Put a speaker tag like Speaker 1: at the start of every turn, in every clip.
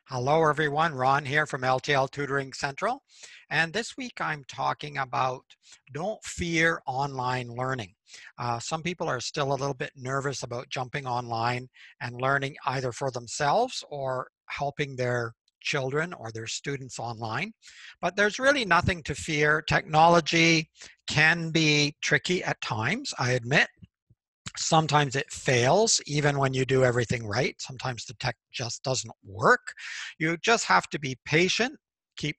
Speaker 1: Hello everyone, Ron here from L.T.L Tutoring Central. And this week I'm talking about don't fear online learning. Some people are still a little bit nervous about jumping online and learning either for themselves or helping their children or their students online. But there's really nothing to fear. Technology can be tricky at times, I admit. Sometimes it fails, even when you do everything right. Sometimes the tech just doesn't work. You just have to be patient, keep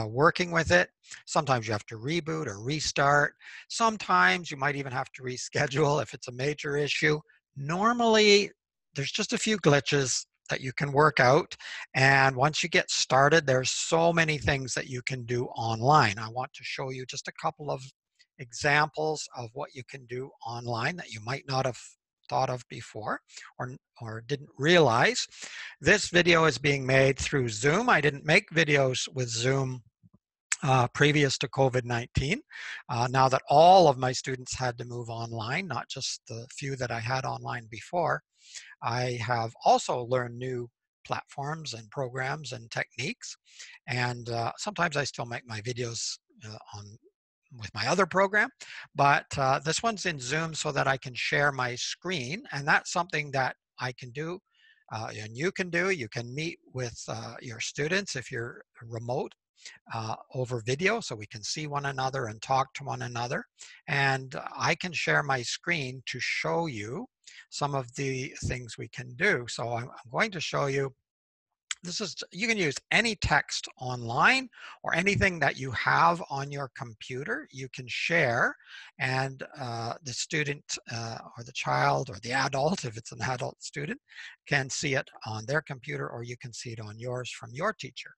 Speaker 1: working with it. Sometimes you have to reboot or restart. Sometimes you might even have to reschedule if it's a major issue. Normally, there's just a few glitches that you can work out. And once you get started, there's so many things that you can do online. I want to show you just a couple of examples of what you can do online that you might not have thought of before or didn't realize. This video is being made through Zoom. I didn't make videos with Zoom previous to COVID-19. Now that all of my students had to move online, not just the few that I had online before, I have also learned new platforms and programs and techniques. And sometimes I still make my videos on with my other program, but this one's in Zoom so that I can share my screen, and that's something that I can do and you can do. You can meet with your students if you're remote over video so we can see one another and talk to one another, and I can share my screen to show you some of the things we can do. So I'm going to show you. You can use any text online or anything that you have on your computer. You can share, and the student or the child or the adult, if it's an adult student, can see it on their computer, or you can see it on yours from your teacher.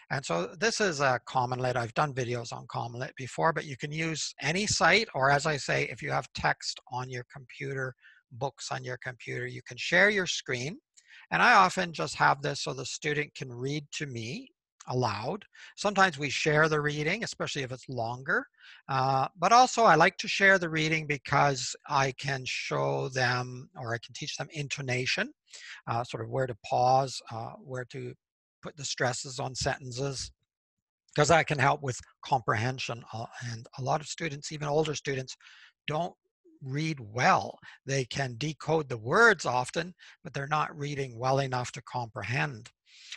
Speaker 1: And so this is a Common-Lit. I've done videos on Common-Lit before, but you can use any site, or as I say, if you have text on your computer, books on your computer, you can share your screen. And I often just have this so the student can read to me aloud. Sometimes we share the reading, especially if it's longer. But also I like to share the reading because I can show them, or I can teach them intonation, sort of where to pause, where to put the stresses on sentences, because that can help with comprehension. And a lot of students, even older students, don't read well. They can decode the words often, but they're not reading well enough to comprehend.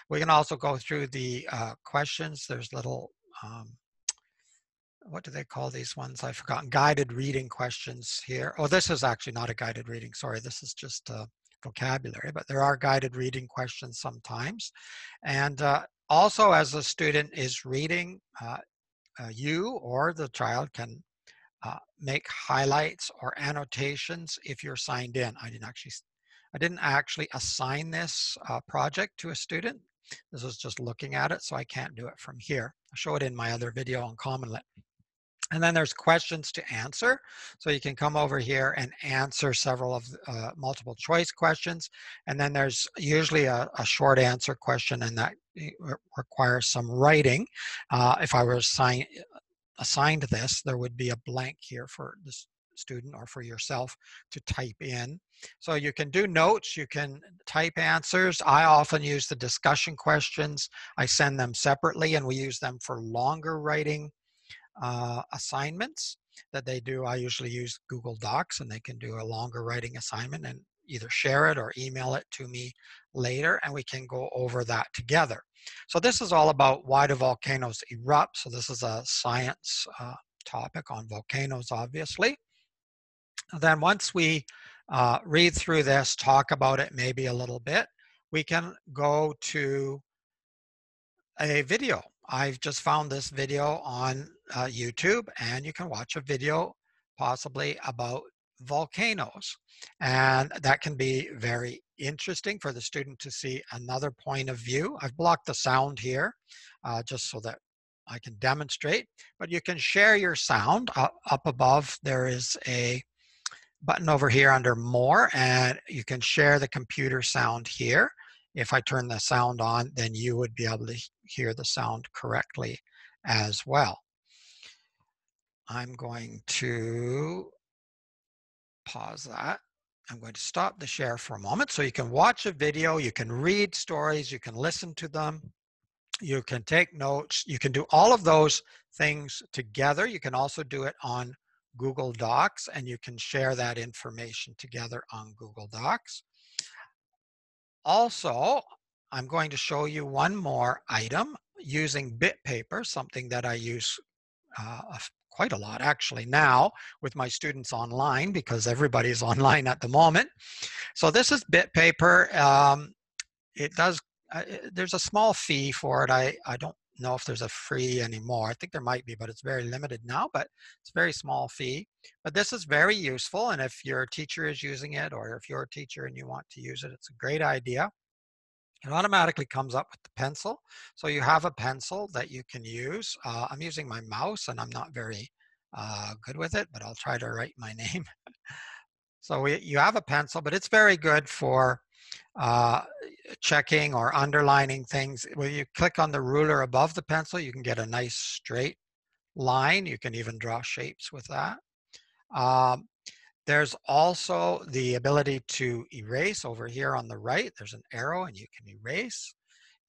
Speaker 1: We can also go through the questions. There's little, what do they call these ones? I've forgotten. Guided reading questions here. Oh, this is actually not a guided reading. Sorry, this is just vocabulary, but there are guided reading questions sometimes. And also, as a student is reading, you or the child can make highlights or annotations if you're signed in. I didn't actually assign this project to a student. This is just looking at it, so I can't do it from here. I'll show it in my other video on Common-Lit. And then there's questions to answer. So you can come over here and answer several of multiple choice questions. And then there's usually a short answer question, and that requires some writing. If I were assigned this, there would be a blank here for the student or for yourself to type in. So you can do notes, you can type answers. I often use the discussion questions. I send them separately, and we use them for longer writing assignments that they do. I usually use Google Docs, and they can do a longer writing assignment and either share it or email it to me later, and we can go over that together. So this is all about why do volcanoes erupt. So this is a science topic on volcanoes, obviously. Then once we read through this, talk about it maybe a little bit, we can go to a video. I've just found this video on YouTube, and you can watch a video possibly about volcanoes. And that can be very interesting for the student to see another point of view. I've blocked the sound here just so that I can demonstrate, but you can share your sound. Up above, there is a button over here under More, and you can share the computer sound here. If I turn the sound on, then you would be able to hear the sound correctly as well. I'm going to pause that I'm going to stop the share for a moment so you can watch a video, you can read stories, you can listen to them, you can take notes, you can do all of those things together. You can also do it on Google Docs, and you can share that information together on Google Docs. Also, I'm going to show you one more item using bit paper, something that I use quite a lot actually now with my students online because everybody's online at the moment. So this is bit paper. It does, there's a small fee for it. I don't know if there's a free anymore. I think there might be, but it's very limited now, but it's a very small fee. But this is very useful, and if your teacher is using it, or if you're a teacher and you want to use it, it's a great idea. It automatically comes up with the pencil. So you have a pencil that you can use. I'm using my mouse and I'm not very good with it, but I'll try to write my name. So you have a pencil, but it's very good for uh, checking or underlining things. When you click on the ruler above the pencil, you can get a nice straight line. You can even draw shapes with that. Um, there's also the ability to erase over here on the right. There's an arrow and you can erase.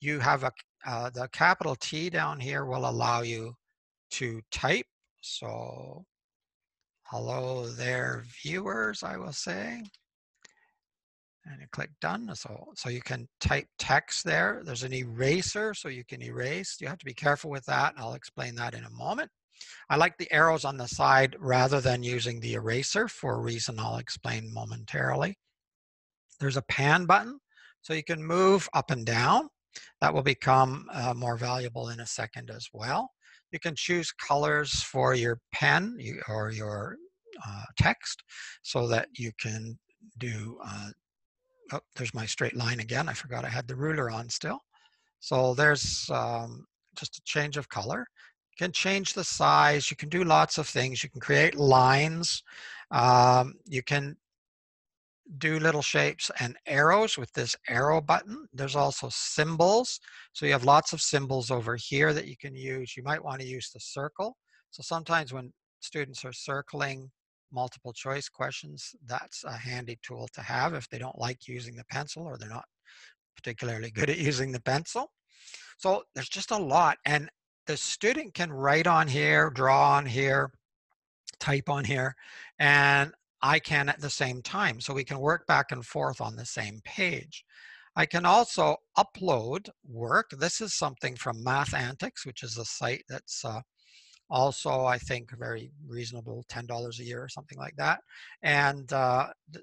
Speaker 1: You have the capital T down here will allow you to type. So hello there, viewers, I will say. And you click done. So you can type text there. There's an eraser, so you can erase. You have to be careful with that. I'll explain that in a moment. I like the arrows on the side rather than using the eraser for a reason I'll explain momentarily. There's a pan button, so you can move up and down. That will become more valuable in a second as well. You can choose colors for your pen or your text so that you can do, oh, there's my straight line again. I forgot I had the ruler on still. So there's just a change of color. You can change the size. You can do lots of things. You can create lines. You can do little shapes and arrows with this arrow button. There's also symbols. So you have lots of symbols over here that you can use. You might want to use the circle. So sometimes when students are circling multiple choice questions, that's a handy tool to have if they don't like using the pencil or they're not particularly good at using the pencil. So there's just a lot. And the student can write on here, draw on here, type on here, and I can at the same time. So we can work back and forth on the same page. I can also upload work. This is something from Math Antics, which is a site that's also, I think, very reasonable, $10 a year or something like that, and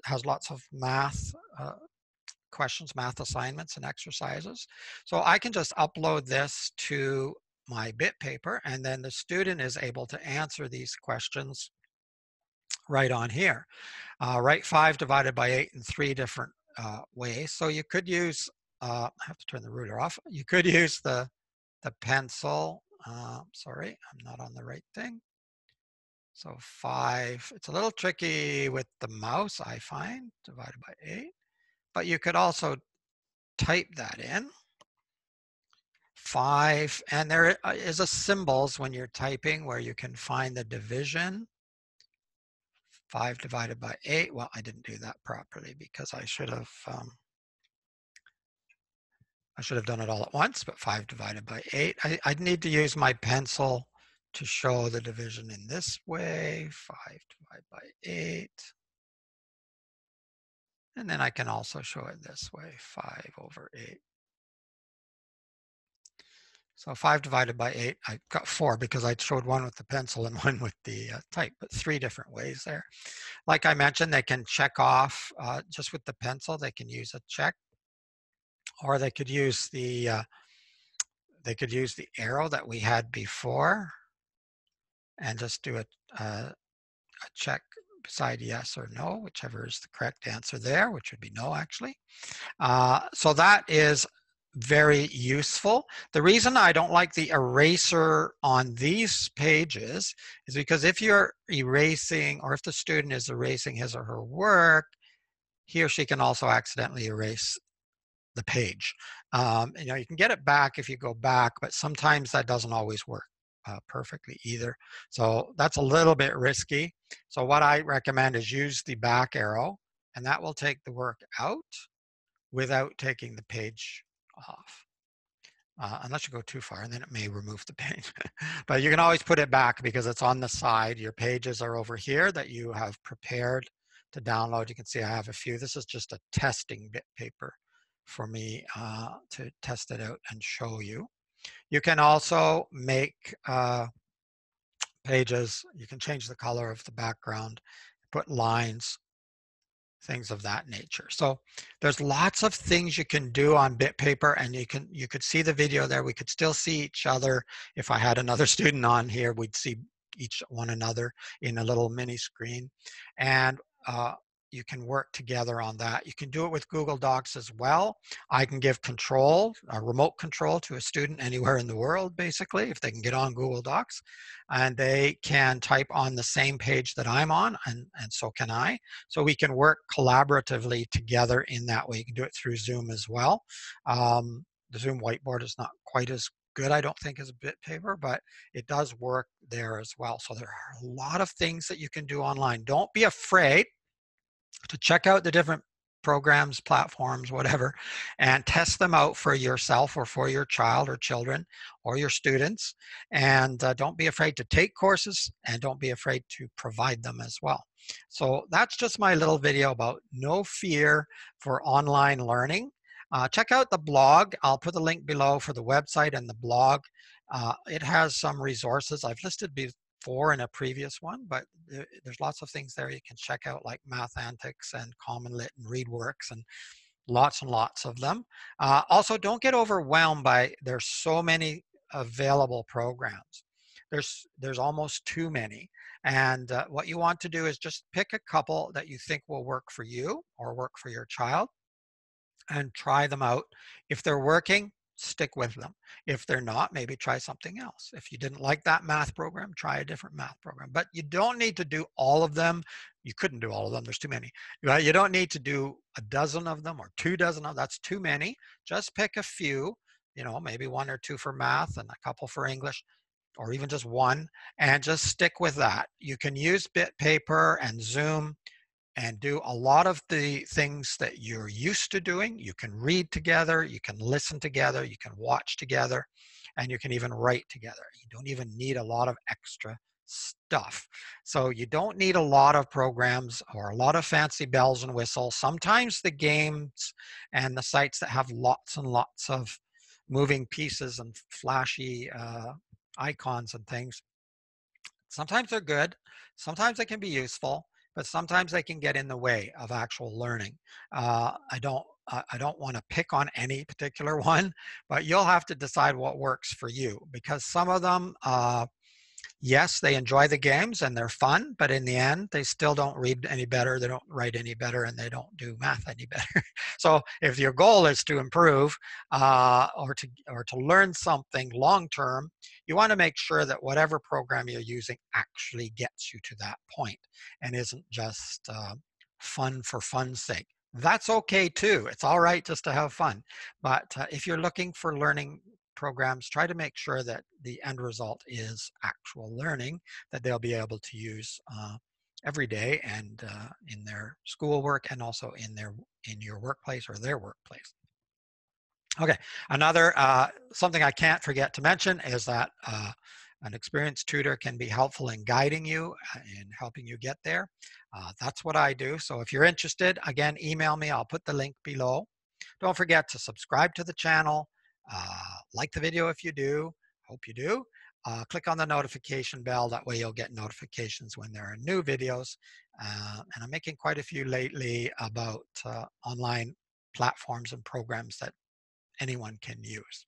Speaker 1: has lots of math questions, math assignments, and exercises. So I can just upload this to my bit paper, and then the student is able to answer these questions right on here. Write 5 divided by 8 in 3 different ways. So you could use, I have to turn the ruler off. You could use the pencil. Sorry, I'm not on the right thing. So 5, it's a little tricky with the mouse, I find, divided by 8. But you could also type that in. 5, and there is a symbols when you're typing where you can find the division. 5 divided by 8. Well, I didn't do that properly because I should have done it all at once, but 5 divided by 8. I need to use my pencil to show the division in this way. 5 divided by 8. And then I can also show it this way, 5 over 8. So 5 divided by 8, I got 4 because I showed one with the pencil and one with the type, but 3 different ways there. Like I mentioned, they can check off just with the pencil. They can use a check, or they could use the arrow that we had before and just do a check beside yes or no, whichever is the correct answer there, which would be no actually. So that is very useful. The reason I don't like the eraser on these pages is because if you're erasing, or if the student is erasing his or her work, he or she can also accidentally erase the page. You can get it back if you go back, but sometimes that doesn't always work perfectly either. So that's a little bit risky. So what I recommend is use the back arrow and that will take the work out without taking the page off. Unless you go too far, and then it may remove the page. But you can always put it back because it's on the side. Your pages are over here that you have prepared to download. You can see I have a few. This is just a testing bit paper for me to test it out and show you. You can also make pages. You can change the color of the background, put lines, things of that nature. So there's lots of things you can do on bit paper, and you could see the video there. We could still see each other. If I had another student on here, we'd see one another in a little mini screen, and you can work together on that. You can do it with Google Docs as well. I can give control, a remote control, to a student anywhere in the world, basically, if they can get on Google Docs, and they can type on the same page that I'm on, and so can I. So we can work collaboratively together in that way. You can do it through Zoom as well. The Zoom whiteboard is not quite as good, I don't think, as bit paper, but it does work there as well. So there are a lot of things that you can do online. Don't be afraid to check out the different programs, platforms, whatever, and test them out for yourself or for your child or children or your students. And don't be afraid to take courses, and don't be afraid to provide them as well. So that's just my little video about no fear for online learning. Check out the blog. I'll put the link below for the website and the blog. It has some resources I've listed before in a previous one, but there's lots of things there you can check out, like Math Antics and Common Lit and ReadWorks, and lots of them. Also, don't get overwhelmed by there's so many available programs. There's almost too many. And what you want to do is just pick a couple that you think will work for you or work for your child, and try them out. If they're working, stick with them. If they're not, maybe try something else. If you didn't like that math program, try a different math program. But you don't need to do all of them. You couldn't do all of them. There's too many. You don't need to do a dozen of them or 2 dozen of them. That's too many. Just pick a few, maybe 1 or 2 for math and a couple for English, or even just 1, and just stick with that. You can use bit paper and Zoom and do a lot of the things that you're used to doing. You can read together, you can listen together, you can watch together, and you can even write together. You don't even need a lot of extra stuff. So you don't need a lot of programs or a lot of fancy bells and whistles. Sometimes the games and the sites that have lots and lots of moving pieces and flashy icons and things, sometimes they're good, sometimes they can be useful, but sometimes they can get in the way of actual learning. I don't want to pick on any particular one, but you'll have to decide what works for you, because some of them, yes, they enjoy the games and they're fun, but in the end, they still don't read any better, they don't write any better, and they don't do math any better. So if your goal is to improve or to learn something long term, you want to make sure that whatever program you're using actually gets you to that point and isn't just fun for fun's sake. That's okay too. It's all right just to have fun. But if you're looking for learning programs, try to make sure that the end result is actual learning that they'll be able to use every day, and in their schoolwork, and also in your workplace or their workplace. Okay, another something I can't forget to mention is that an experienced tutor can be helpful in guiding you and helping you get there. That's what I do. So if you're interested, again, email me. I'll put the link below. Don't forget to subscribe to the channel. Like the video if you do. Hope you do. Click on the notification bell. That way you'll get notifications when there are new videos. And I'm making quite a few lately about online platforms and programs that anyone can use.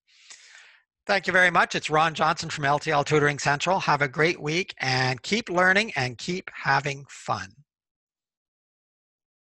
Speaker 1: Thank you very much. It's Ron Johnson from L.T.L Tutoring Central. Have a great week, and keep learning and keep having fun.